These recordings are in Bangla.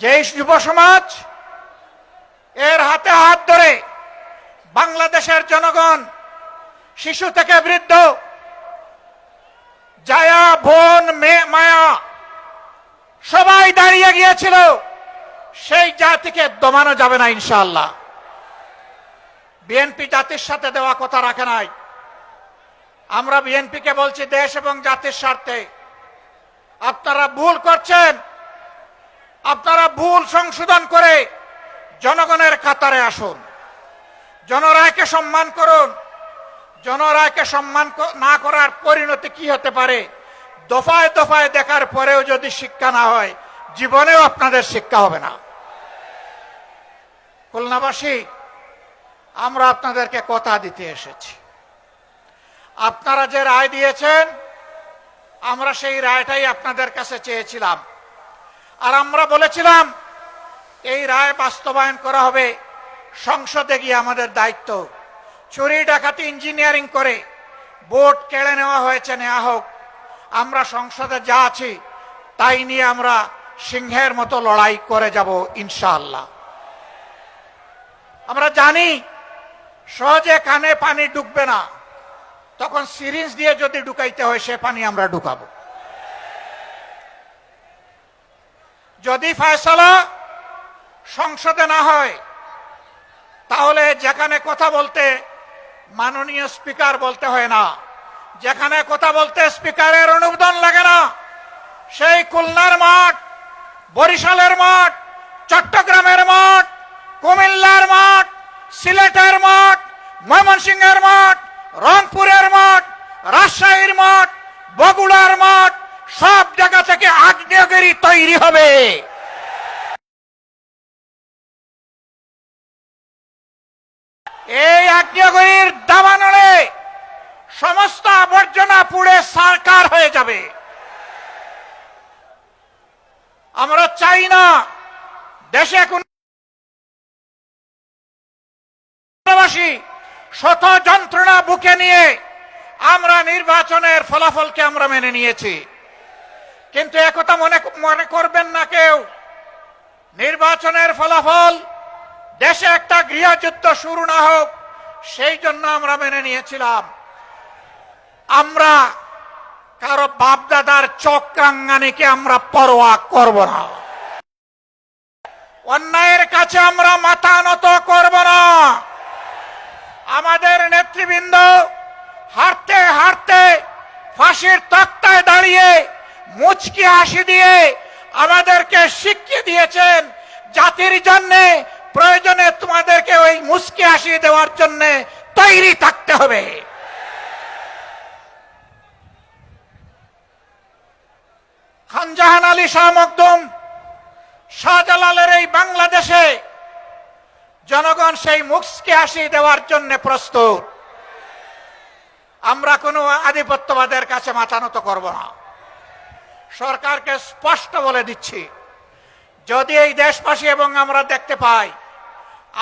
যে যুব সমাজ এর হাতে হাত ধরে বাংলাদেশের জনগণ শিশু থেকে বৃদ্ধ, জায়া, বোন, মেয়ে, মায়া সবাই দাঁড়িয়ে গিয়েছিল, সেই জাতিকে দমানো যাবে না ইনশাআল্লাহ। বিএনপি জাতির সাথে দেওয়া কথা রাখে নাই। আমরা বিএনপিকে বলছি, দেশ এবং জাতির স্বার্থে আপনারা ভুল করছেন, আপনারা ভুল সংশোধন করে জনগণের কাতারে আসুন, জনরায়কে সম্মান করুন। জনরায়কে সম্মান না করার পরিণতি কি হতে পারে দফায় দফায় দেখার পরেও যদি শিক্ষা না হয়, জীবনেও আপনাদের শিক্ষা হবে না। খুলনাবাসী, আমরা আপনাদেরকে কথা দিতে এসেছি। আপনারা যে রায় দিয়েছেন, আমরা সেই রায়টাই আপনাদের কাছে চেয়েছিলাম। আর আমরা বলেছিলাম এই রায় বাস্তবায়ন করা হবে, সংসদে গিয়ে আমাদের দায়িত্ব। চুরি, ডাকাতি, ইঞ্জিনিয়ারিং করে ভোট কেড়ে নেওয়া হয়েছে, নেওয়া হোক। আমরা সংসদে যা আছি তাই নিয়ে আমরা সিংহের মতো লড়াই করে যাব ইনশাআল্লাহ। আমরা জানি সহজে কানে পানি ঢুকবে না, তখন সিরিঞ্জ দিয়ে যদি ঢুকাইতে হয় সে পানি আমরা ঢুকাবো। যদি ফয়সালা সংসদে না হয়, তাহলে যেখানে কথা বলতে মাননীয় স্পিকার বলতে হয় না, যেখানে কথা বলতে স্পিকারের অনুমোদন লাগে না, সেই খুলনার মাঠ, বরিশালের মাঠ, চট্টগ্রামের মাঠ, কুমিল্লার মাঠ, সিলেটের মাঠ, ময়মনসিংহের মাঠ, রংপুরের মাঠ, রাজশাহীর মাঠ, বগুড়ার মাঠ, সব জায়গা থেকে আগ্নেয়গিরি তৈরি হবে। এই আগ্নেয়গিরির দাবানলে সমস্ত আবর্জনা পুড়ে সারকার হয়ে যাবে। আমরা চাই না দেশে কোন শত যন্ত্রণা বুকে নিয়ে আমরা নির্বাচনের ফলাফলকে আমরা মেনে নিয়েছি, কিন্তু একথা মনে করবেন না কেউ, নির্বাচনের ফলাফল দেশে একটা গৃহযুদ্ধ শুরু না হোক, সেই জন্য আমরা মেনে নিয়েছিলাম। আমরা কারো বাপদাদার চক্রাঙ্গানিকে আমরা পরোয়া করব না, অন্যায়ের কাছে আমরা মাথা নত করব না। আমাদের নেতৃবৃন্দ হাঁটতে হাঁটতে ফাঁসির তক্তায় দাঁড়িয়ে মুচকি হাসি দিয়ে আমাদেরকে শিখিয়ে দিয়েছেন, জাতির জন্য প্রয়োজনে তোমাদেরকে ওই মুচকি হাসি দেওয়ার জন্য তৈরি থাকতে হবে। খানজাহান আলী শাহ মখদুম, শাহজালালের এই বাংলাদেশে জনগণ সেই মুচকি হাসি দেওয়ার জন্য প্রস্তুত। আমরা কোনো আধিপত্যবাদের কাছে মাথা নত করব না। সরকারকে স্পষ্ট বলে দিচ্ছি, যদি এই দেশবাসী এবং আমরা দেখতে পাই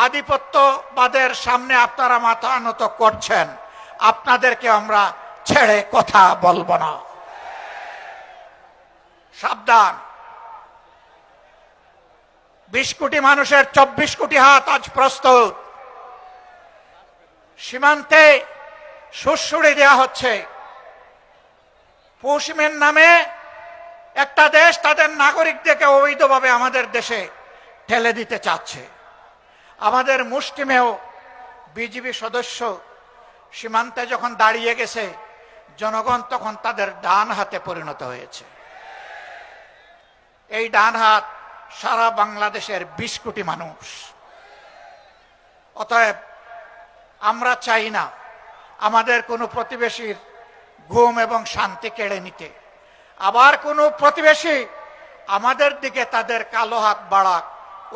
আধিপত্যবাদের সামনে আপনারা মাথা নত করছেন, আপনাদেরকে আমরা ছেড়ে কথা বলবো না। সাবধান, 20 কোটি মানুষের 24 কোটি হাত আজ প্রস্তুত। সীমান্তে সুড়সুড়ি দেওয়া হচ্ছে। পশ্চিমের নামে একটা দেশ তাদের নাগরিকদেরকে অবৈধভাবে আমাদের দেশে ঠেলে দিতে চাচ্ছে। আমাদের মুষ্টিমেয় বিজিবি সদস্য সীমান্তে যখন দাঁড়িয়ে গেছে, জনগণ তখন তাদের ডান হাতে পরিণত হয়েছে। এই ডান হাত সারা বাংলাদেশের 20 কোটি মানুষ। অতএব আমরা চাই না আমাদের কোনো প্রতিবেশীর ঘুম এবং শান্তি কেড়ে নিতে, আবার কোনো প্রতিবেশী আমাদের দিকে তাদের কালো হাত বাড়াক,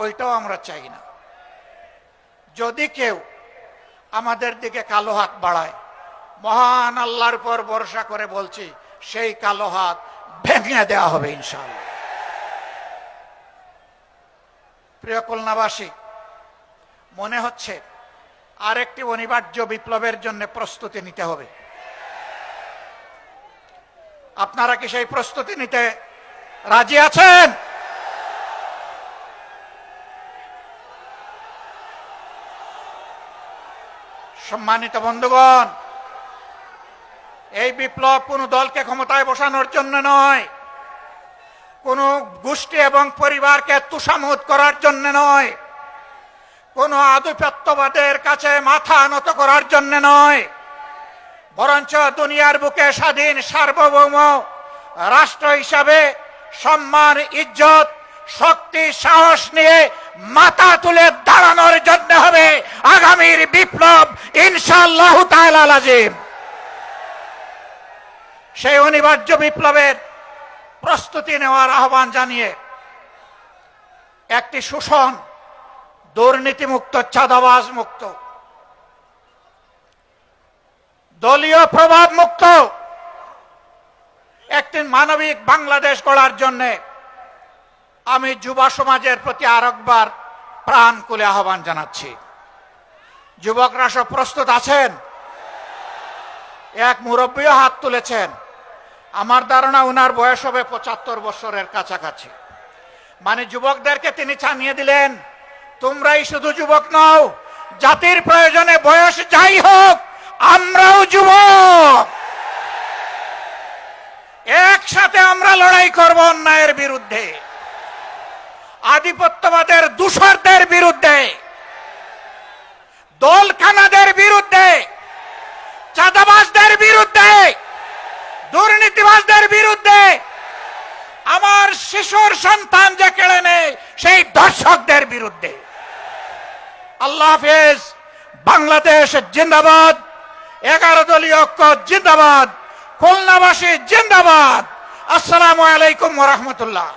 ওইটাও আমরা চাই না। যদি কেউ আমাদের দিকে কালো হাত বাড়ায়, মহান আল্লাহর উপর ভরসা করে বলছি, সেই কালো হাত ভেঙে দেওয়া হবে ইনশাআল্লাহ। প্রিয় খুলনাবাসী, মনে হচ্ছে আরেকটি অনিবার্য বিপ্লবের জন্য প্রস্তুতি নিতে হবে। আপনারা কি সেই প্রস্তুতি নিতে রাজি আছেন? সম্মানিত বন্ধুগণ, এই বিপ্লব কোন দলকে ক্ষমতায় বসানোর জন্য নয়, কোন গোষ্ঠী এবং পরিবারকে তুষামুদ করার জন্য নয়, কোন আধিপত্যবাদের কাছে মাথা নত করার জন্য নয়, বরঞ্চ দুনিয়ার বুকে স্বাধীন সার্বভৌম রাষ্ট্র হিসাবে সম্মান, ইজ্জত, শক্তি, সাহস নিয়ে মাথা তুলে দাঁড়ানোর জন্য হবে আগামীর বিপ্লব ইনশাআল্লাহু তাআলা লাজিম। সেই অনিবার্য বিপ্লবের প্রস্তুতি নেওয়ার আহ্বান জানিয়ে একটি শোষণ, দুর্নীতিমুক্ত, চাঁদাবাজ মুক্ত, দলীয় প্রভাব মুক্ত একটি মানবিক বাংলাদেশ গড়ার জন্য আমি যুব সমাজের প্রতি আরেকবার প্রাণ খুলে আহ্বান জানাচ্ছি। যুবকরা সব প্রস্তুত আছেন? এক মুরব্বীও হাত তুলেছেন। আমার ধারণা উনার বয়স হবে ৭৫ বছরের কাছাকাছি। মানে যুবকদেরকে তিনি জানিয়ে দিলেন, তোমরাই শুধু যুবক নও, জাতির প্রয়োজনে বয়স যাই হোক আমরাও যুবক। একসাথে আমরা লড়াই করব অন্যায়ের বিরুদ্ধে, আধিপত্যবাদের দূষরদের বিরুদ্ধে, দলখানাদের বিরুদ্ধে, চাঁদাবাজদের বিরুদ্ধে, দুর্নীতিবাজদের বিরুদ্ধে, আমার শিশুর সন্তান যে কেড়ে নেয় সেই দর্শকদের বিরুদ্ধে। আল্লাহ হাফেজ। বাংলাদেশ জিন্দাবাদ। 11 দলীয় ঐক্য জিন্দাবাদ। খুলনাবাসী জিন্দাবাদ। আসসালামু আলাইকুম ওয়া রাহমাতুল্লাহ।